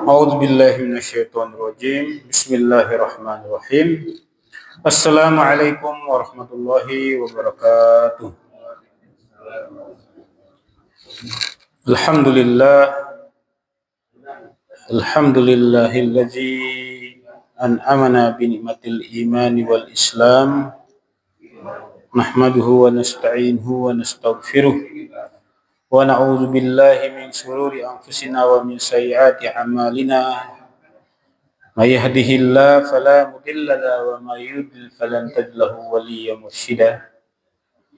A'udzu billahi minasyaitonir rajim. Bismillahirrahmanirrahim. Assalamualaikum warahmatullahi wabarakatuh. Alhamdulillah, alhamdulillahillazi an'amana bi ni'matil imani wal islam. Nahmaduhu wa nasta'inuhu wa nastaghfiruh. Wa na'udzu billahi min shururi anfusina wa min sayyiati a'malina. May yahdihillahu fala mudilla lahu wa may yudlil falan tajid lahu waliyyan mursyida.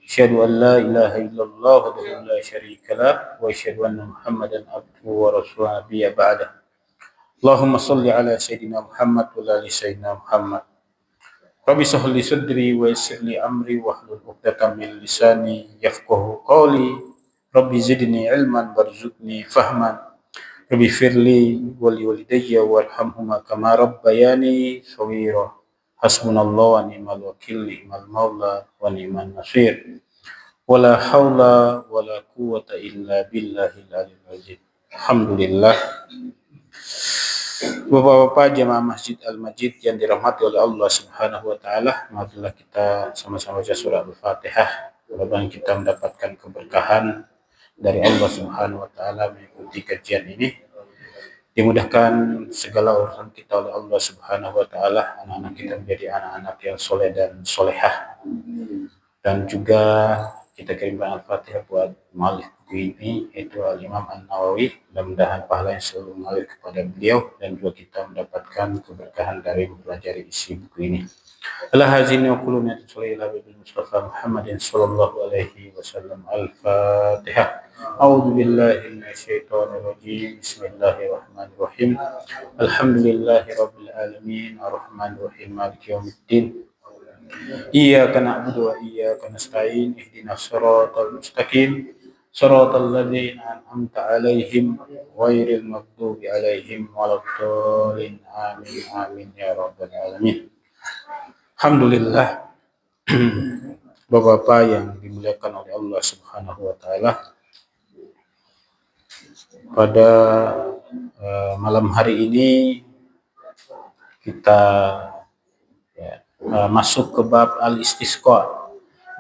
Asyhadu an la ilaha illallah wahdahu la syarika lah wa asyhadu anna Muhammadan abduhu wa rasuluhu nabiyya ba'da. Allahumma shalli ala sayyidina Muhammad wa ala ali sayyidina Muhammad. Rabbi shrah li sadri wa yassir li amri wahlul 'uqdatam min lisani yafqahu qawli. Rabbi zidni ilman warzuqni fahman. Rabbi firli wa li walidayya warhamhuma kama rabbayani shaghira. Hasbunallahu wa ni'mal wakil, ni'mal maula wa ni'man nasir. Wala haula wala quwwata illa billahil aliyyil azim. Alhamdulillah. Bapak-bapak jemaah Masjid Al-Majid yang dirahmati oleh Allah Subhanahu wa taala, marilah kita sama-sama baca surah Al-Fatihah. Mudah-mudahan kita mendapatkan keberkahan dari Allah Subhanahu wa taala mengikuti kajian ini. Dimudahkan segala urusan kita oleh Allah Subhanahu wa taala, anak-anak kita menjadi anak-anak yang soleh dan solehah. Dan juga kita kirimkan Al-Fatihah buat muallif buku ini, yaitu Al-Imam An-Nawawi. Mudah-mudahan pahala yang selalu mengalir kepada beliau dan juga kita mendapatkan keberkahan dari mempelajari isi buku ini. Allah hazini wa kuluna tusalli ala nabi Mustafa Muhammadin sallallahu alaihi wasallam. Al-Fatihah. A'udzu billahi minasyaitonir rajim. Bismillahirrahmanirrahim. Alhamdulillahirabbil alamin, arrahmanir rahim, maliki yaumiddin. Iyyaka na'budu wa iyyaka nasta'in. Ihdinas siratal mustaqim. Siratal ladzina an'amta 'alaihim ghairil maghdubi 'alaihim waladdallin. Amin amin ya rabbal alamin. Alhamdulillah. Bapak-bapak yang dimuliakan oleh Allah Subhanahu wa taala, pada malam hari ini kita masuk ke bab al-istisqa,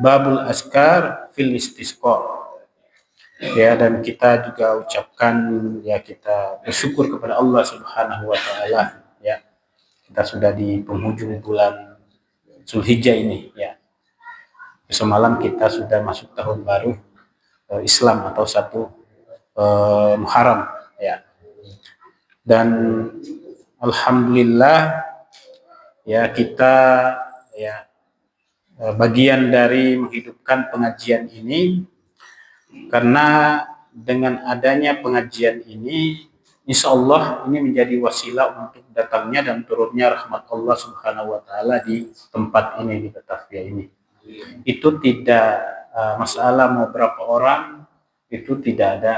babul askar fil istisqa. Ya, dan kita juga ucapkan kita bersyukur kepada Allah Subhanahu wa taala, ya. Kita sudah di penghujung bulan Zulhijjah ini, ya. Semalam kita sudah masuk tahun baru Islam atau 1 Muharram, ya. Dan alhamdulillah, ya, kita bagian dari menghidupkan pengajian ini, karena dengan adanya pengajian ini insya Allah ini menjadi wasilah untuk datangnya dan turunnya rahmat Allah Subhanahu wa taala di tempat ini, di Batavia ini. Itu tidak masalah mau berapa orang, itu tidak ada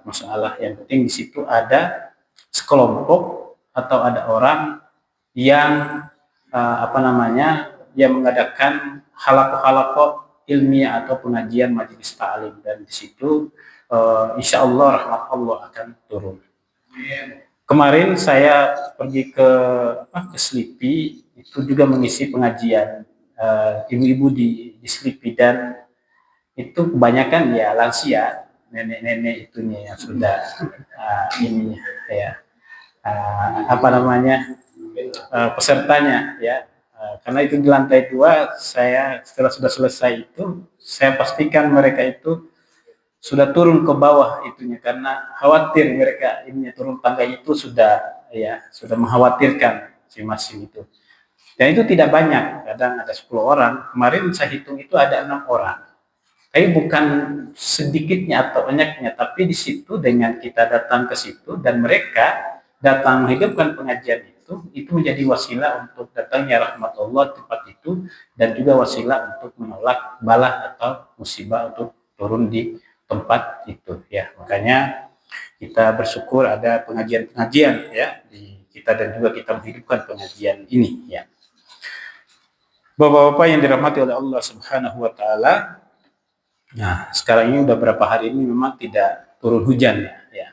masalah. Yang penting di situ ada sekelompok atau ada orang yang yang mengadakan halaqah-halaqah ilmiah atau pengajian majelis ta'lim, dan di situ insya Allah rahmat Allah akan turun. Kemarin saya pergi ke Selipi, itu juga mengisi pengajian ibu-ibu di Selipi, dan itu kebanyakan ya lansia, nenek-nenek itunya yang sudah pesertanya, ya. Karena itu di lantai 2, saya setelah sudah selesai itu, saya pastikan mereka itu sudah turun ke bawah itunya, karena khawatir mereka ininya turun tangga itu sudah mengkhawatirkan si masing itu. Dan itu tidak banyak, kadang ada 10 orang. Kemarin saya hitung itu ada 6 orang. Tapi bukan sedikitnya atau banyaknya, tapi di situ dengan kita datang ke situ dan mereka datang menghidupkan pengajian itu menjadi wasilah untuk datangnya rahmat Allah tempat itu, dan juga wasilah untuk menolak bala atau musibah untuk turun di tempat itu, ya. Makanya kita bersyukur ada pengajian-pengajian, ya, di kita, dan juga kita menghidupkan pengajian ini, ya. Bapak-bapak yang dirahmati oleh Allah Subhanahu wa taala, nah, sekarang ini udah berapa hari ini memang tidak turun hujan, ya.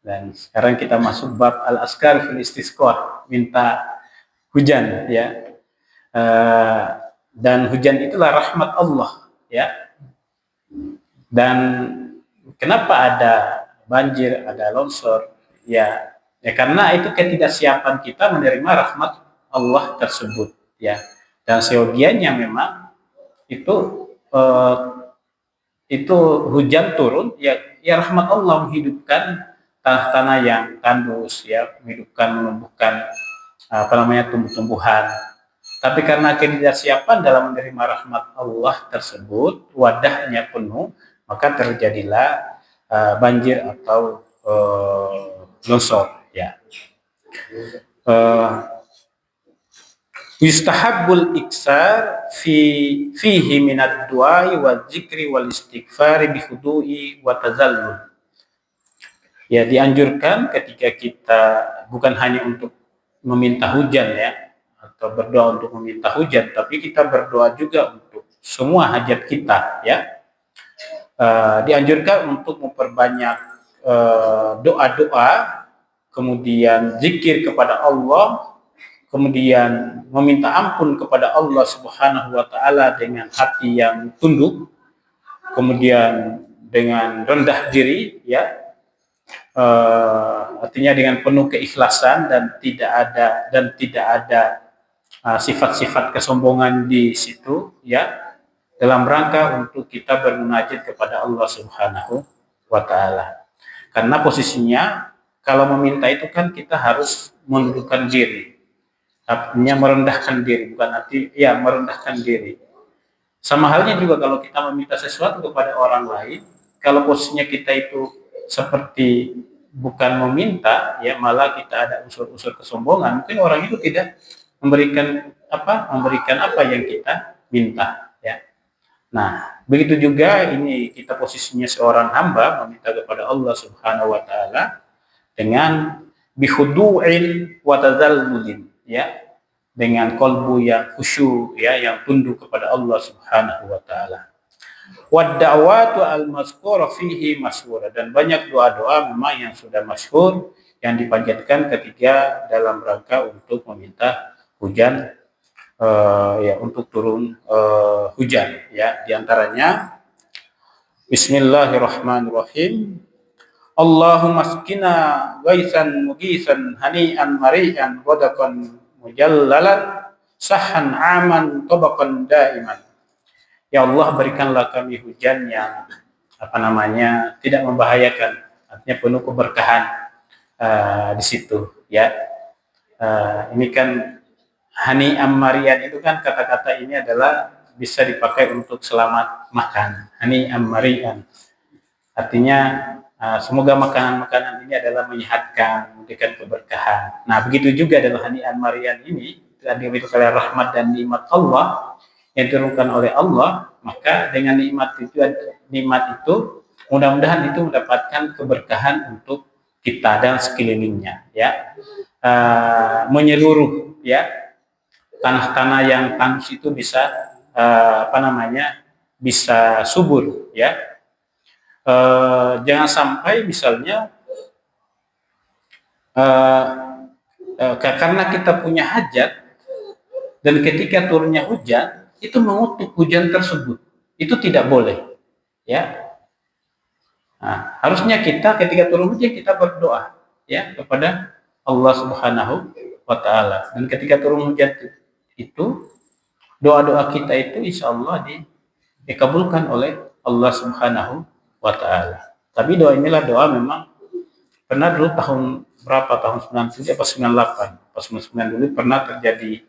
Dan sekarang kita masuk bab al-askar fil istisqa, minta hujan ya. Dan hujan itulah rahmat Allah ya. Dan kenapa ada banjir, ada longsor? Ya karena itu ketidaksiapan kita menerima rahmat Allah tersebut ya. Dan seyogianya memang eh, itu hujan turun ya rahmat Allah menghidupkan tanah-tanah yang tandus ya, menghidupkan, menumbuhkan tumbuh-tumbuhan. Tapi karena ketidaksiapan dalam menerima rahmat Allah tersebut, wadahnya penuh, maka terjadilah banjir atau longsor ya. Yustahabbul iksar fihi minad du'ai wal zikri wal istighfari bi khudu'i wa tazallul. Ya, dianjurkan ketika kita bukan hanya untuk meminta hujan ya, atau berdoa untuk meminta hujan, tapi kita berdoa juga untuk semua hajat kita ya. Dianjurkan untuk memperbanyak doa-doa, kemudian zikir kepada Allah, kemudian meminta ampun kepada Allah Subhanahu wa taala dengan hati yang tunduk, kemudian dengan rendah diri ya, artinya dengan penuh keikhlasan dan tidak ada sifat-sifat kesombongan di situ ya, dalam rangka untuk kita bermunajat kepada Allah Subhanahu wa taala. Karena posisinya kalau meminta itu kan kita harus menundukkan diri, artinya merendahkan diri, bukan arti ya merendahkan diri. Sama halnya juga kalau kita meminta sesuatu kepada orang lain, kalau posisinya kita itu seperti bukan meminta ya, malah kita ada unsur-unsur kesombongan, mungkin orang itu tidak memberikan apa yang kita minta ya. Nah, begitu juga ini kita posisinya seorang hamba meminta kepada Allah Subhanahu wa taala dengan bihudu'in wa tazallulin ya, dengan kolbu yang khusyuk ya, yang tunduk kepada Allah Subhanahu wa taala. Wad da'watu al-mazkura fihi masyhura, dan banyak doa-doa memang yang sudah masyhur yang dipanjatkan ketika dalam rangka untuk meminta hujan ya, untuk turun hujan ya. Di antaranya Bismillahirrahmanirrahim. Allahumma askina ghaisan mughisan hani'an mari'an ghadakan mujallalan sahhan aman tabaqan daiman. Ya Allah, berikanlah kami hujan yang tidak membahayakan, artinya penuh keberkahan di situ ya. Ini kan hani ammarian itu kan, kata-kata ini adalah bisa dipakai untuk selamat makan. Hani ammarian artinya semoga makanan-makanan ini adalah menyehatkan, memberikan keberkahan. Nah, begitu juga dalam hani ammarian ini diberikan oleh rahmat dan nikmat Allah yang diturunkan oleh Allah, maka dengan nikmat itu mudah-mudahan itu mendapatkan keberkahan untuk kita dan sekelilingnya ya. Menyeluruh ya, tanah-tanah yang tandus itu bisa bisa subur ya. Jangan sampai misalnya karena kita punya hajat dan ketika turunnya hujan itu mengutuk hujan tersebut, itu tidak boleh ya. Nah, harusnya kita ketika turun hujan kita berdoa ya kepada Allah Subhanahu wa taala, dan ketika turun hujan itu doa-doa kita itu insya Allah dikabulkan oleh Allah Subhanahu wa taala. Tapi doa inilah doa memang pernah dulu tahun berapa, tahun 97 atau 98, pas 99 dulu pernah terjadi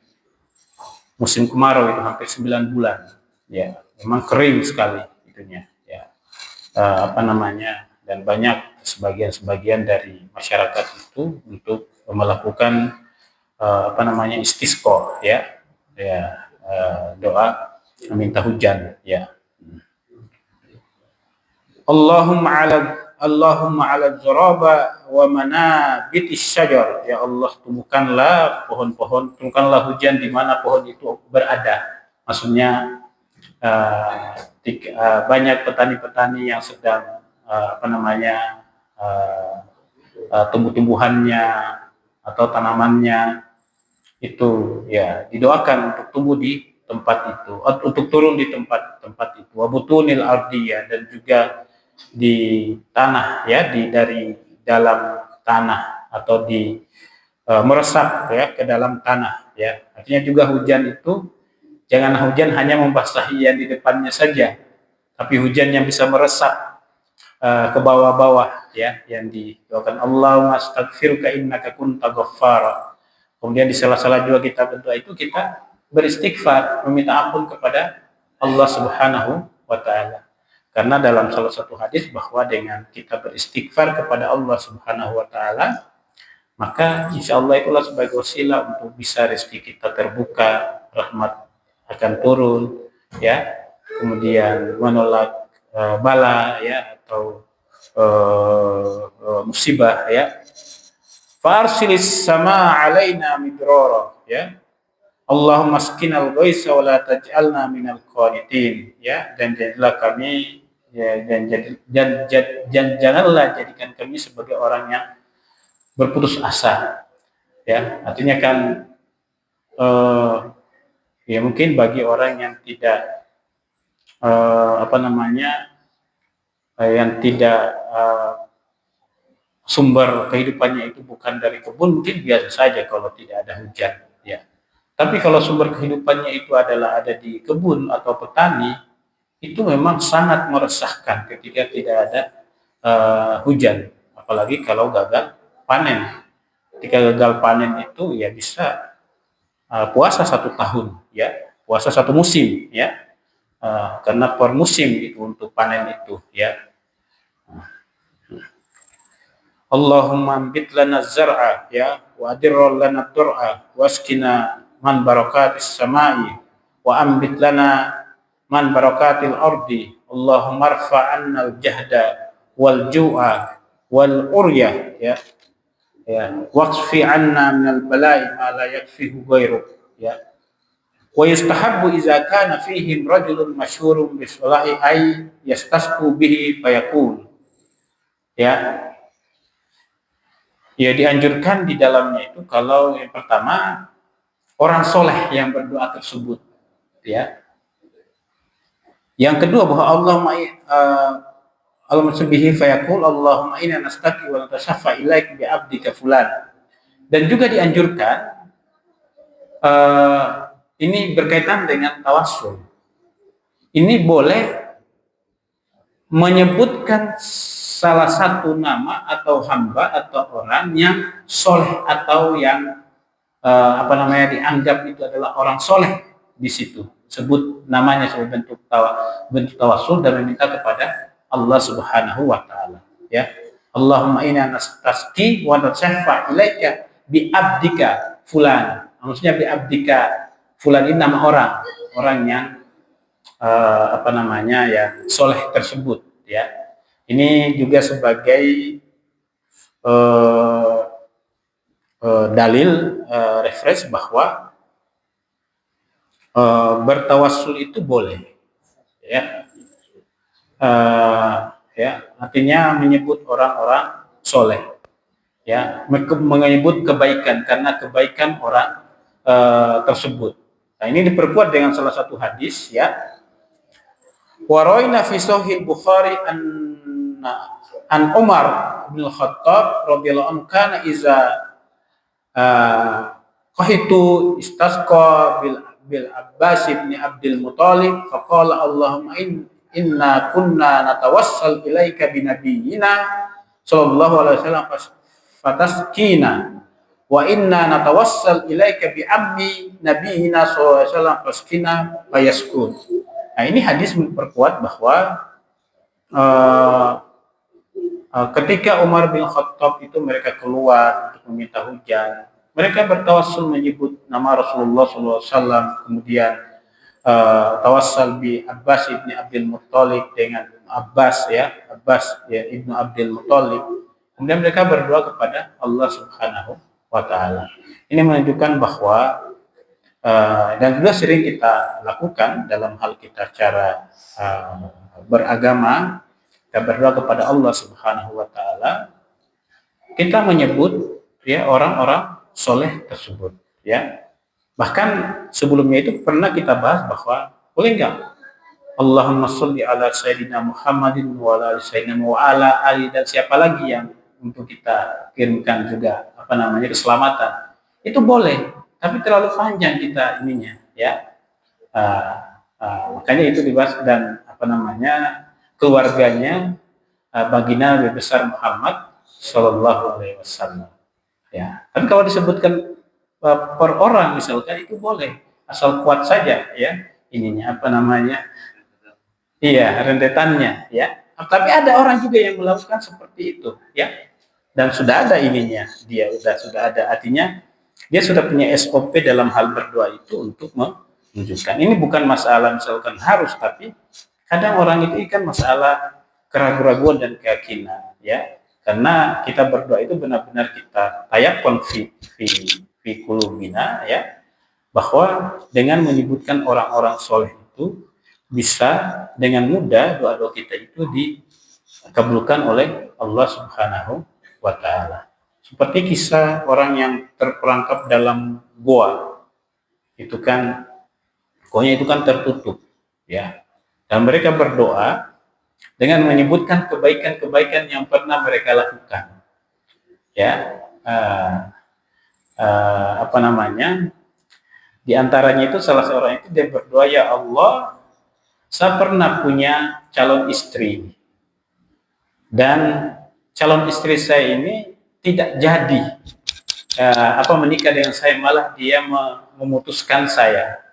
musim kemarau itu hampir 9 bulan ya, memang kering sekali itunya ya. Dan banyak sebagian dari masyarakat itu untuk melakukan istisqa ya, doa meminta hujan ya. Allahumma ala dzaraba wa manabitis syajar, ya Allah tumbuhkanlah pohon-pohon, tumbuhkanlah hujan di mana pohon itu berada. Maksudnya banyak petani-petani yang sedang tumbuh-tumbuhannya atau tanamannya itu ya didoakan untuk tumbuh di tempat itu, untuk turun di tempat itu. Wabutunil ardi ya, dan juga di tanah ya, dari dalam tanah atau meresap ya ke dalam tanah ya. Artinya juga hujan itu jangan hujan hanya membasahi yang di depannya saja, tapi hujan yang bisa meresap ke bawah-bawah ya, yang didoakan Allahumma astaghfiruka innaka kunta ghaffara. Kemudian di sela-sela juga kita berdoa itu kita beristighfar, meminta ampun kepada Allah Subhanahu wa taala. Karena dalam salah satu hadis bahwa dengan kita beristighfar kepada Allah Subhanahu wa taala, maka insya Allah itulah sebagai wasilah untuk bisa rezeki kita terbuka, rahmat akan turun ya, kemudian menolak bala ya, atau musibah ya. Farsilis sama alaina midrara ya. Allahumma asqinal ghaitsa wa la taj'alna minal qanitin ya, dan jadilah kami ya, dan janganlah jadikan kami sebagai orang yang berputus asa ya. Artinya kan ya mungkin bagi orang yang tidak yang tidak sumber kehidupannya itu bukan dari kebun, mungkin biasa saja kalau tidak ada hujan ya. Tapi kalau sumber kehidupannya itu adalah ada di kebun atau petani, itu memang sangat meresahkan ketika tidak ada hujan, apalagi kalau gagal panen. Ketika gagal panen itu ya bisa puasa 1 tahun ya, puasa 1 musim ya, karena per musim itu untuk panen itu ya. Allahumma ambit lana zar'a ya, wa adirra lana dur'a, waskina man barakatis samai, wa ambit lana man barakatil ardi. Allahumma arfa' anna al-jahda wal ju'a wal urya ya, ya, waqfi anna minal bala'i ma la yakfihu ghairu ya. Wa yustahabbu idza kana fihim rajulun masyhurun bisalahi ay yastasqu bihi fayaqul ya. Ya dianjurkan di dalamnya itu kalau yang pertama orang soleh yang berdoa tersebut ya. Yang kedua bahwa Allahumma subbihi fayaqul Allahumma inna nastaqi wa natasaffa ilaik bi abdika fulan. Dan juga dianjurkan ini berkaitan dengan tawassul. Ini boleh menyebutkan salah satu nama atau hamba atau orang yang soleh atau yang dianggap itu adalah orang soleh di situ. Sebut namanya sebagai bentuk tawassul dan meminta kepada Allah Subhanahu wa taala ya. Allahumma inna nastasqi wa natasaffa ilaika bi abdika fulan. Maksudnya bi abdika fulan ini nama orang yang yang soleh tersebut ya. Ini juga sebagai dalil referensi bahwa bertawassul itu boleh ya. Artinya menyebut orang-orang soleh ya, menyebut kebaikan karena kebaikan orang tersebut. Nah ini diperkuat dengan salah satu hadis ya. Waraina fi sahih Bukhari an Umar bin Khattab radhiyallahu anhu kana iza qahitu istasqa bil Abbas bin Abdul Muthalib faqala Allahumma inna kunna natawassal ilaika bi nabiyyina sallallahu alaihi wasallam fataskina wa inna natawassal ilaika bi ammi nabiyyina sallallahu alaihi wasallam faskina fayaskun. Nah ini hadis memperkuat bahwa ketika Umar bin Khattab itu mereka keluar untuk meminta hujan, mereka bertawassul menyebut nama Rasulullah SAW, kemudian tawassal bi Abbas ibni Abdul Muthalib dengan Abbas ya ibnu Abdul Muthalib. Kemudian mereka berdoa kepada Allah Subhanahu wa taala. Ini menunjukkan bahwa dan juga sering kita lakukan dalam hal kita cara beragama, kita berdoa kepada Allah Subhanahu wa taala, kita menyebut ya orang-orang soleh tersebut ya. Bahkan sebelumnya itu pernah kita bahas bahwa boleh enggak Allahumma sholli ala sayyidina Muhammadin wa ala sayyidina wa ala ali, dan siapa lagi yang untuk kita kirimkan juga keselamatan. Itu boleh, tapi terlalu panjang kita ininya ya. Makanya itu dibahas, dan keluarganya baginda Nabi besar Muhammad Shallallahu Alaihi Wasallam. Ya, tapi kalau disebutkan per orang misalkan itu boleh, asal kuat saja ya ininya iya rentetannya ya. Tapi ada orang juga yang melakukan seperti itu ya, dan sudah ada ininya, dia sudah ada, artinya dia sudah punya SOP dalam hal berdoa itu untuk menunjukkan. Ini bukan masalah misalkan harus, tapi kadang orang itu kan masalah keraguan-raguan dan keyakinan ya. Karena kita berdoa itu benar-benar kita tayakon fi qulubina ya, bahwa dengan menyebutkan orang-orang soleh itu bisa dengan mudah doa-doa kita itu dikabulkan oleh Allah Subhanahu wa taala. Seperti kisah orang yang terperangkap dalam goa. Itu kan goanya itu kan tertutup ya. Dan mereka berdoa dengan menyebutkan kebaikan-kebaikan yang pernah mereka lakukan. Ya. Di antaranya itu salah seorang itu dia berdoa, ya Allah, saya pernah punya calon istri, dan calon istri saya ini tidak jadi menikah dengan saya, malah dia memutuskan saya.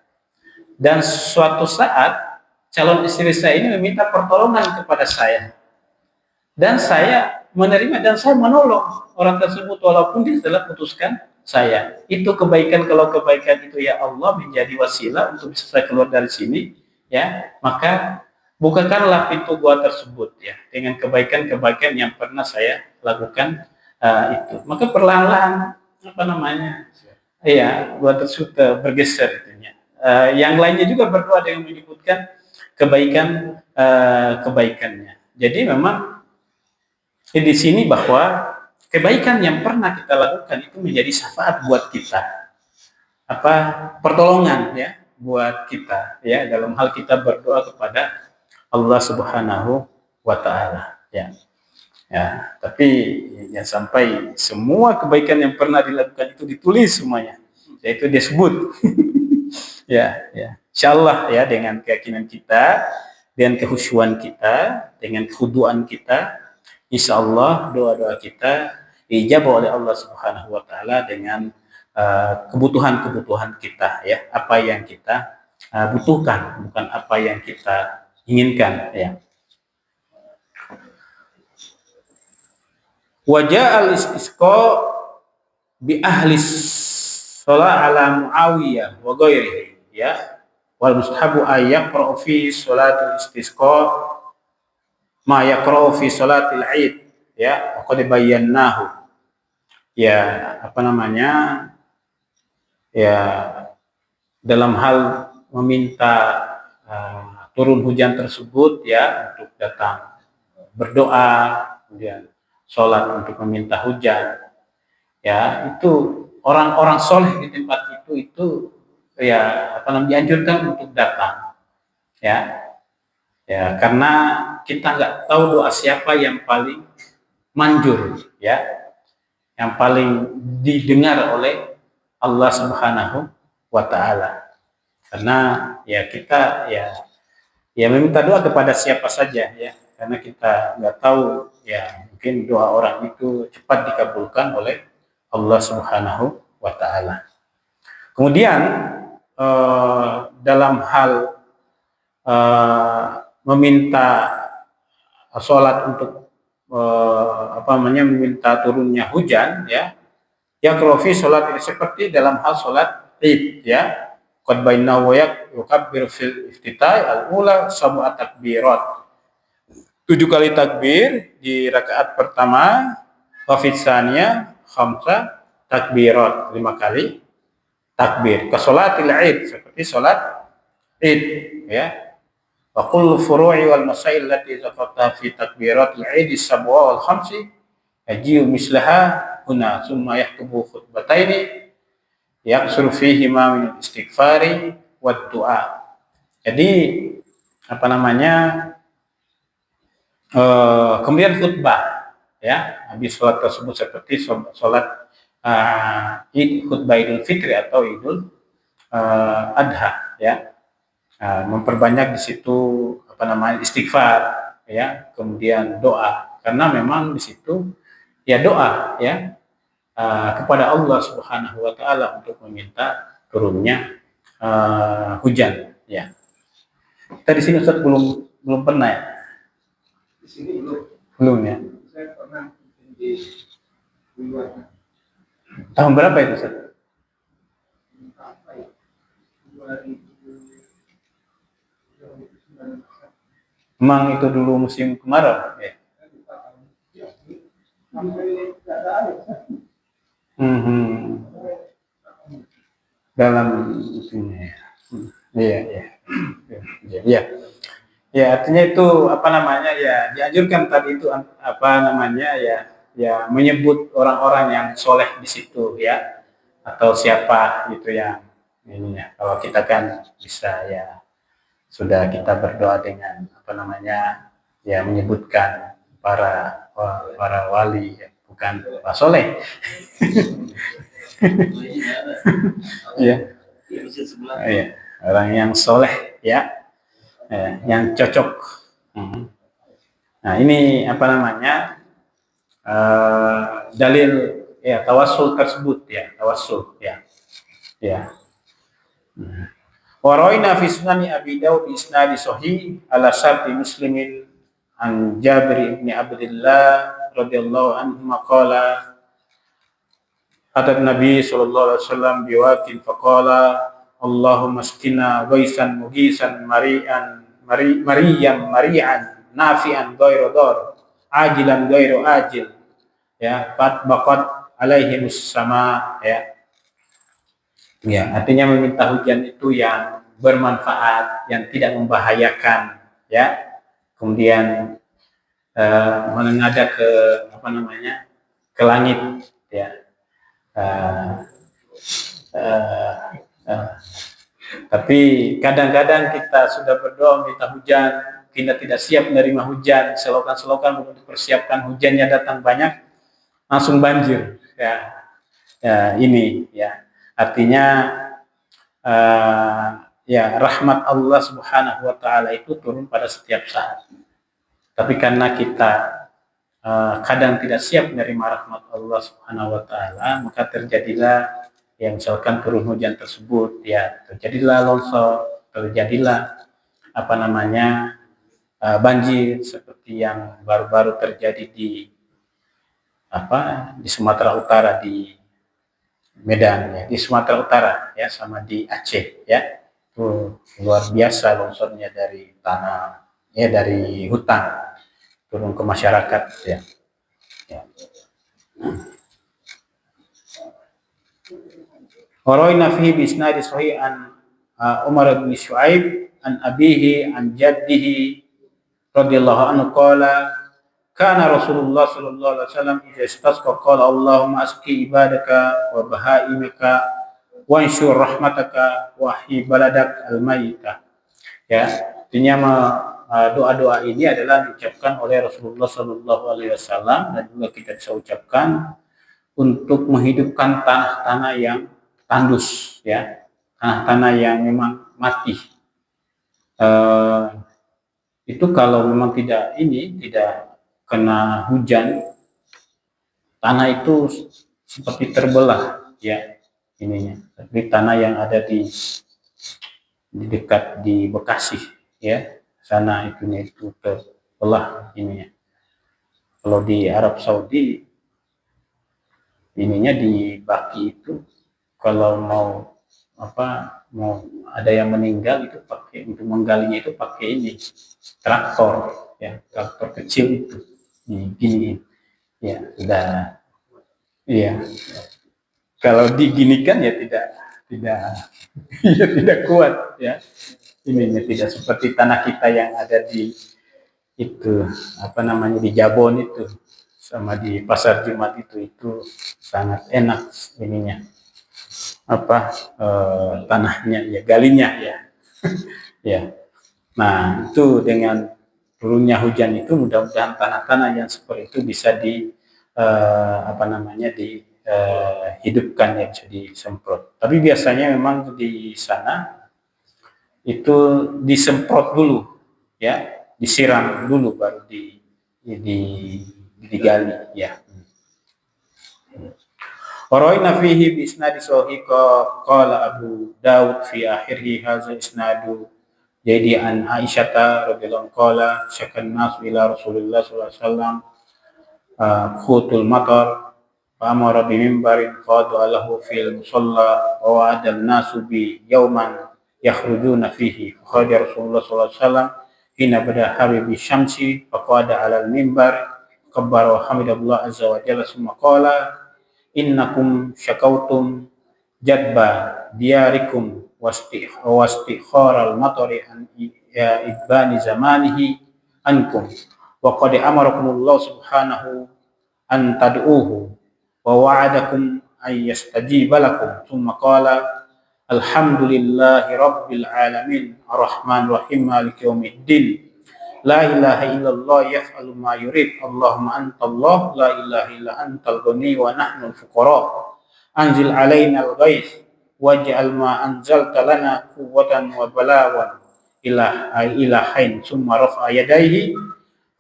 Dan suatu saat calon istri saya ini meminta pertolongan kepada saya, dan saya menerima dan saya menolong orang tersebut walaupun dia telah putuskan saya. Itu kebaikan, kalau kebaikan itu ya Allah menjadi wasilah untuk bisa saya keluar dari sini ya, maka bukakanlah pintu gua tersebut ya dengan kebaikan-kebaikan yang pernah saya lakukan itu. Maka perlahan-lahan gua tersebut bergeser itunya. Yang lainnya juga berdoa dengan menyebutkan kebaikannya. Jadi memang di sini bahwa kebaikan yang pernah kita lakukan itu menjadi syafaat buat kita, pertolongan ya buat kita ya dalam hal kita berdoa kepada Allah Subhanahu wa taala ya. Ya, tapi ya sampai semua kebaikan yang pernah dilakukan itu ditulis semuanya, yaitu disebut. Ya. Insyaallah ya, dengan keyakinan kita, dengan kehusyuan kita, dengan kekhuduan kita, insyaallah doa-doa kita dijawab oleh Allah Subhanahu wa taala dengan kebutuhan-kebutuhan kita ya, apa yang kita butuhkan, bukan apa yang kita inginkan ya. Wajah al-istisqa bi ahli shalah ala Muawiyah wa ghairihi ya, wal mustahabu ayyaqra fi salatul istisqa ma yaqra fi salatil Id ya, qad bayyanahu ya, ya dalam hal meminta turun hujan tersebut ya, untuk datang berdoa, kemudian sholat untuk meminta hujan ya, itu orang-orang soleh di tempat itu ya dianjurkan untuk datang ya, karena kita nggak tahu doa siapa yang paling manjur ya, yang paling didengar oleh Allah Subhanahu wa taala. Karena ya kita ya meminta doa kepada siapa saja ya, karena kita nggak tahu ya, mungkin doa orang itu cepat dikabulkan oleh Allah Subhanahu wa taala. Kemudian dalam hal meminta sholat untuk meminta turunnya hujan ya, krofi sholat ini seperti dalam hal sholat Id ya, qad baina wa yukabbir fil iftitah al-ula sab'a takbirat, 7 kali takbir di rakaat pertama, wa fi tsaniyah khamsa takbirat, 5 kali takbir, ka sholatil Id, seperti sholat Id ya. Wa kullu furu'i wal masail allati zakarta fi takbiratil Id sab'a wal khamsi yajiu mislaha huna summa yaktubu khutbataini yaksuru fihi ma min istighfari wad du'a. Jadi apa namanya, kemudian khutbah ya habis sholat tersebut seperti sholat khutbah Idul Fitri atau Idul Adha ya, memperbanyak di situ apa namanya istighfar ya, kemudian doa, karena memang di situ ya doa ya kepada Allah Subhanahu wa taala untuk meminta turunnya hujan ya. Kita di sini Ustaz belum pernah ya? Di sini Belum ya. Saya pernah di luar. Tahun berapa itu Ustaz? Apa ya? 2019. Memang itu dulu musim kemarau ya. Dalam itunya ya. Iya. Iya. Ya artinya itu apa namanya ya, dianjurkan tadi itu apa namanya ya menyebut orang-orang yang soleh di situ ya, atau siapa gitu yang ininya. Kalau kita kan bisa ya sudah kita berdoa dengan apa namanya ya menyebutkan para wali ya, bukan Pak Soleh. Iya. Iya, orang yang soleh ya, yang cocok. Nah ini apa namanya dalil ya tawassul tersebut ya, tawassul ya. Waraina fi sunani Abi Dawud isnadi sahih ala syarti Muslimin an Jabir bin Abdullah radhiyallahu anhu maqala Hadat Nabi sallallahu alaihi wasallam biwatin faqala Allahumma askina ghaisan mughisan mari'an nafi'an ghairu dhar ajilan ghairu ajil ya fat baqat alaihimus sama ya artinya meminta hujan itu yang bermanfaat, yang tidak membahayakan ya, kemudian menengadah ke apa namanya ke langit ya. Tapi kadang-kadang kita sudah berdoa minta hujan, kita tidak siap menerima hujan, selokan-selokan untuk persiapkan hujannya datang banyak, langsung banjir ya ini ya artinya ya rahmat Allah Subhanahu wa taala itu turun pada setiap saat. Tapi karena kita kadang tidak siap menerima rahmat Allah Subhanahu wa taala, maka terjadilah yang misalkan turun hujan tersebut ya, terjadilah longsor, terjadilah apa namanya banjir seperti yang baru-baru terjadi di Sumatera Utara, di Medan ya, di Sumatera Utara ya, sama di Aceh ya. Itu luar biasa longsornya dari tanah ya, dari hutan turun ke masyarakat ya. Waraina fihi bi isnadi sahih an Umar bin Syuaib an abihi an jaddihi radhiyallahu anhu qala kana Rasulullah sallallahu alaihi wasallam idza istasqa qala Allahumma asqi ibadaka wa bahaimaka wa anshur rahmataka wa hi baladak al-mayyita ya. Artinya doa-doa ini adalah diucapkan oleh Rasulullah sallallahu alaihi wasallam dan juga kita bisa ucapkan untuk menghidupkan tanah-tanah yang tandus ya, tanah-tanah yang memang mati. Itu kalau memang tidak kena hujan, tanah itu seperti terbelah ya ininya. Tapi tanah yang ada di dekat di Bekasi ya, sana itu terbelah ininya. Kalau di Arab Saudi ininya di Baki itu kalau mau ada yang meninggal itu pakai, untuk menggalinya itu pakai ini traktor ya, traktor kecil itu diginiin ya, sudah iya. Kalau diginikan ya tidak kuat ya, ininya tidak seperti tanah kita yang ada di itu di Jabon itu sama di pasar Jumat itu sangat enak ininya tanahnya ya, galinya ya. Ya. Nah, itu dengan turunnya hujan itu mudah-mudahan tanah-tanah yang seperti itu bisa dihidupkan ya, bisa disemprot. Tapi biasanya memang di sana itu disemprot dulu ya, disiram dulu baru di digali ya. Waraina fihi bi isnadi sahih qala Abu Daud fi akhirih hadza isnadu jadi an Aisyah radhiyallahu qala syakan nas ila Rasulullah sallallahu alaihi wasallam khutul matar fa amara bi mimbarin qada lahu fil musalla wa wa'ada an-nasu bi yawman yakhrujuna fihi kharaja Rasulullah sallallahu alaihi wasallam hina bada habibi syamsi fa qada 'ala al-mimbar kabbara wa hamidallah azza wa jalla summa qala innakum syakautum jadba diyarikum wastikharal matari an ibani zamanihi ankum wa qad amarakumullah subhanahu an tad'uhu wa wa'adakum ay yastajiba lakum thumma qala alhamdulillahi rabbil alamin arrahmanir rahim maliki yaumiddin la ilaha illallah yaf'alu ma yurid Allahumma antallah la ilaha illa antal ghani wa nahnu al-fuqara anzil alaina al-ghaits waj'al ma anzalta lana quwwatan wa balawan ilahain summa rafa'a yadayhi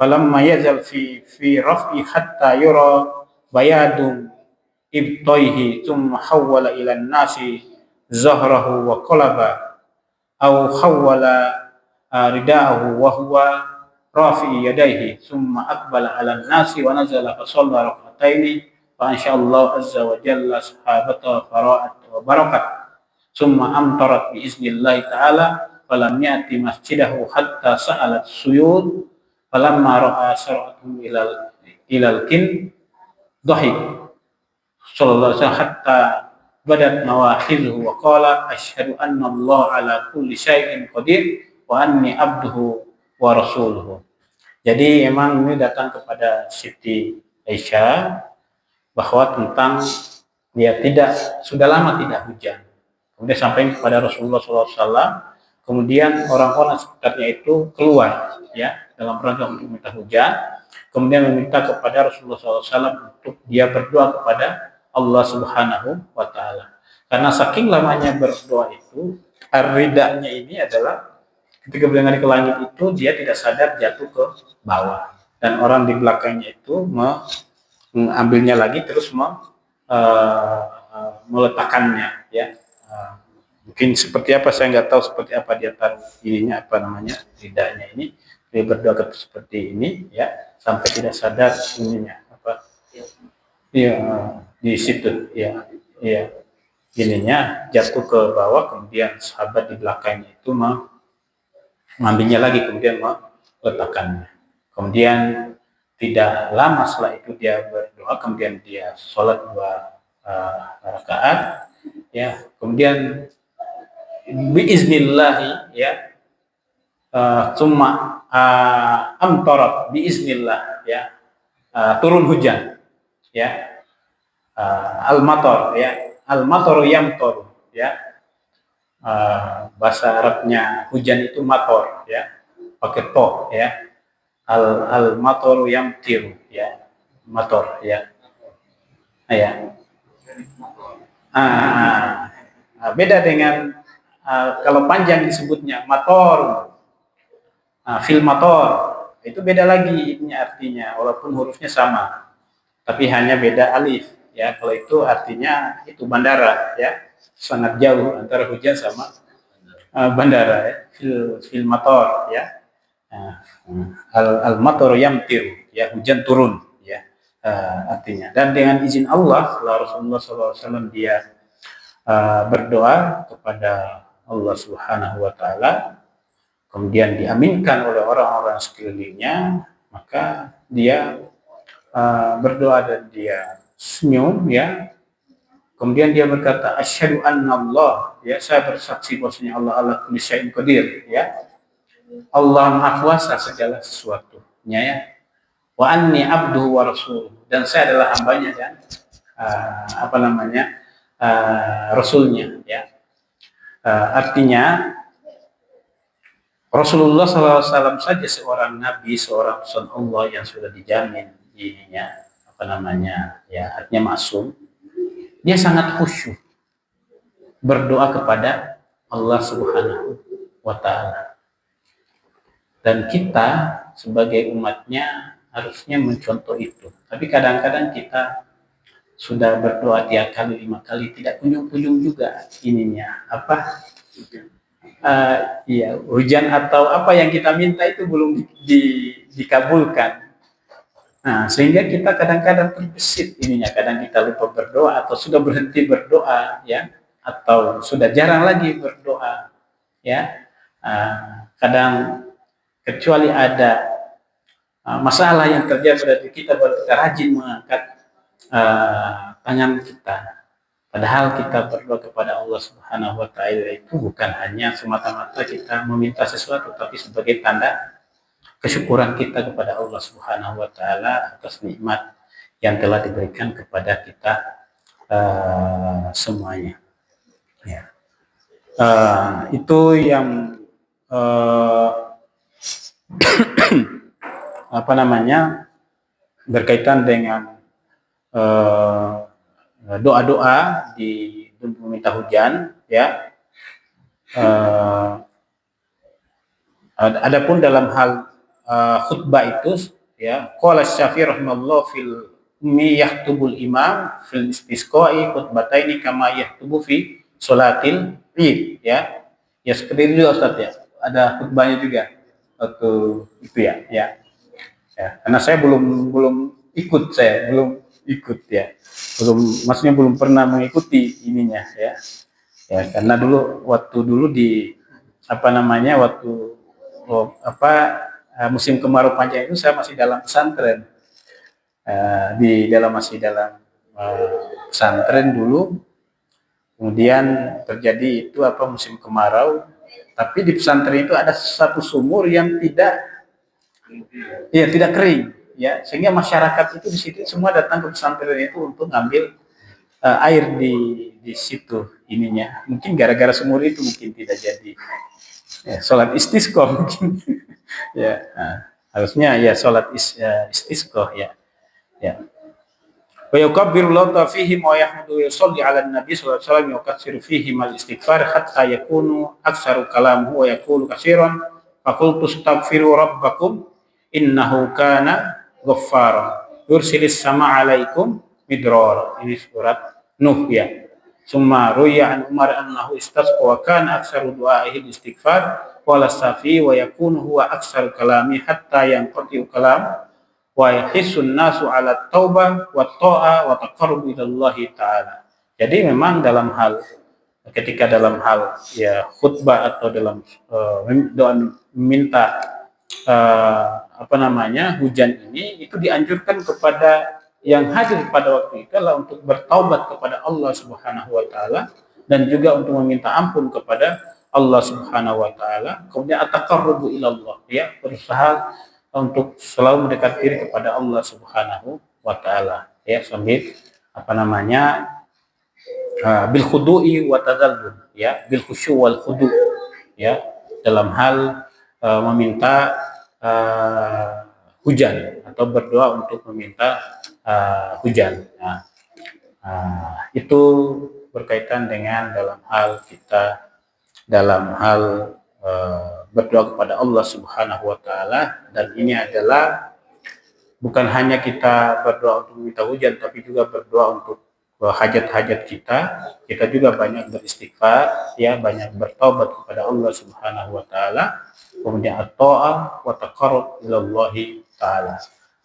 falamma yazal fi raf'i hatta yura bayadun ibtayhi thumma hawwala ila an-nasi zahrahu wa qalaba aw hawwala ridaahu wa huwa rafi yadayhi thumma aqbala 'ala an-nasi wa nazala fa shalla rak'ataini fa insyaallah azza wa jalla sahabata fara'at wa barakat thumma amtarat bi iznillah ta'ala falam ya'ti masjidahu hatta sa'alat suyud falamma ra'a sar'atuhum ilal kin dhahik sallallahu alaihi wasallam hatta badat nawahidhu wa qala asyhadu anna Allah ala kulli syai'in qadir wa anni abduhu wa rasuluhu. Jadi emang ini datang kepada Siti Aisyah bahwa tentang dia sudah lama tidak hujan. Kemudian sampai kepada Rasulullah SAW. Kemudian orang-orang sekitarnya itu keluar ya dalam rangka untuk minta hujan. Kemudian meminta kepada Rasulullah SAW untuk dia berdoa kepada Allah Subhanahu wa Ta'ala. Karena saking lamanya berdoa itu, ridanya ini adalah ketika beliau naik ke langit itu dia tidak sadar jatuh ke bawah dan orang di belakangnya itu mengambilnya lagi terus meletakkannya ya. Mungkin seperti apa saya nggak tahu seperti apa dia taruh ininya ridanya ini dia berdoa seperti ini ya sampai tidak sadar ininya di situ ya ininya jatuh ke bawah kemudian sahabat di belakangnya itu mengambilnya lagi kemudian meletakkannya. Kemudian tidak lama setelah itu dia berdoa, kemudian dia sholat 2 rakaat, ya. Kemudian biiznillah ya, summa amtarat biiznillah ya, turun hujan, ya. Al-matar ya, al-mataru yamtaru ya. Bahasa Arabnya hujan itu mator ya pakai to ya al matoru yamtiru ya mator ya beda dengan kalau panjang disebutnya mator fil mator itu beda lagi ini artinya walaupun hurufnya sama tapi hanya beda alif ya kalau itu artinya itu bandara ya sangat jauh antara hujan sama bandara ya fil mator ya al mator yamtir ya hujan turun ya artinya dan dengan izin Allah Rasulullah SAW dia berdoa kepada Allah Subhanahu wa Ta'ala kemudian diaminkan oleh orang-orang sekelilingnya maka dia berdoa dan dia senyum ya. Kemudian dia berkata, asyhadu anna Allah, ya saya bersaksi bahwasanya Allah ala kulli syai'in qadir, ya. Allah Maha Kuasa segala sesuatunya ya. wa anni abduhu wa rasuluh, dan saya adalah hambanya dan rasulnya, ya. Artinya Rasulullah SAW saja seorang nabi, seorang utusan Allah yang sudah dijamin ininya ya, artinya maksum. Dia sangat khusyuk berdoa kepada Allah Subhanahu wa Ta'ala, dan kita sebagai umatnya harusnya mencontoh itu. Tapi kadang-kadang kita sudah berdoa 3 kali 5 kali tidak kunjung-kunjung juga ininya iya, hujan atau apa yang kita minta itu belum dikabulkan. Nah, sehingga kita kadang-kadang terbesit ininya, kadang kita lupa berdoa atau sudah berhenti berdoa, ya, atau sudah jarang lagi berdoa, ya. Kadang kecuali ada masalah yang terjadi pada diri kita, baru kita rajin mengangkat tangan kita. Padahal kita berdoa kepada Allah Subhanahu wa Ta'ala itu bukan hanya semata-mata kita meminta sesuatu, tapi sebagai tanda kesyukuran kita kepada Allah Subhanahu wa Ta'ala atas nikmat yang telah diberikan kepada kita semuanya. Ya. Itu yang berkaitan dengan doa-doa di meminta hujan, ya. Adapun dalam hal khutbah itu, ya, qala Syafi'i rahimallahu fil ummi yahtubul imam fil istisqa'i khutbataini kama yahtubu fi sholatil id, ya. Ya seperti itu Ustaz, ya. Ada khutbahnya juga waktu itu, ya. Ya. Karena saya belum ikut, ya. Maksudnya belum pernah mengikuti ininya, ya. Ya, karena waktu di musim kemarau panjang itu saya masih dalam pesantren. Masih dalam pesantren dulu. Kemudian terjadi itu musim kemarau, tapi di pesantren itu ada satu sumur yang tidak kering, ya, sehingga masyarakat itu di situ semua datang ke pesantren itu untuk ngambil air di situ ininya. Mungkin gara-gara sumur itu mungkin tidak jadi sholat istisqa mungkin. Ya, harusnya ya sholat istisqa, ya. Ya. Wa yukabbiru Allahu fihi wa yahmadu wa yusalli 'ala an-nabi sallallahu alaihi wasallam wa yukatsiru fihi mal istighfar hatta yakunu aktsaru kalamuhu wa yaqulu katsiran fa qultu astaghfiru rabbakum innahu kana ghaffara yursilis sama 'alaikum midrara. Ini surat Nuh, ya. Summa ruya an Umar annahu istasqa wa kana aktsaru du'aihi istighfar qala Safi wa yakunu huwa aktsaru kalami hatta yanqati kalam wa yahissun nasu ala taubah wa ta'a wa taqarrub ila Allah taala. Jadi memang ketika dalam hal ya khutbah atau dalam doa minta hujan ini, itu dianjurkan kepada yang hadir pada waktu itu adalah untuk bertaubat kepada Allah Subhanahu wa Ta'ala dan juga untuk meminta ampun kepada Allah Subhanahu wa Ta'ala. Kemudian at-taqarrubu ila Allah, ya, berusaha untuk selalu mendekat diri kepada Allah Subhanahu wa Ta'ala, ya, sambil bil khudu'i wa tadzallul, ya, bil khusyu' wal khudu', ya, dalam hal meminta hujan atau berdoa untuk meminta hujan. Itu berkaitan dengan dalam hal berdoa kepada Allah Subhanahu wa Ta'ala, dan ini adalah bukan hanya kita berdoa untuk meminta hujan, tapi juga berdoa untuk hajat-hajat kita. Kita juga banyak beristighfar, ya, banyak bertaubat kepada Allah Subhanahu wa Ta'ala, kemudian at-ta'ah wa taqarrub ila Allah Ta'ala.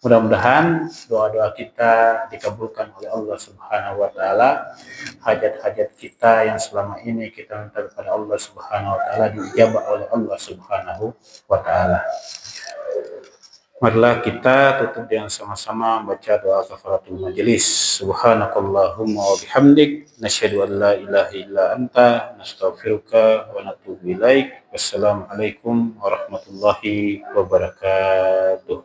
Mudah-mudahan doa-doa kita dikabulkan oleh Allah Subhanahu wa Ta'ala. Hajat-hajat kita yang selama ini kita minta kepada Allah Subhanahu wa Ta'ala diijabah oleh Allah Subhanahu wa Ta'ala. Marilah kita tutup dengan sama-sama membaca doa kafaratul majelis. Subhanakallahumma wa bihamdik, nasyhadu an la ilaha illa anta, nastaghfiruka wa natubu ilaik. Wassalamualaikum warahmatullahi wabarakatuh.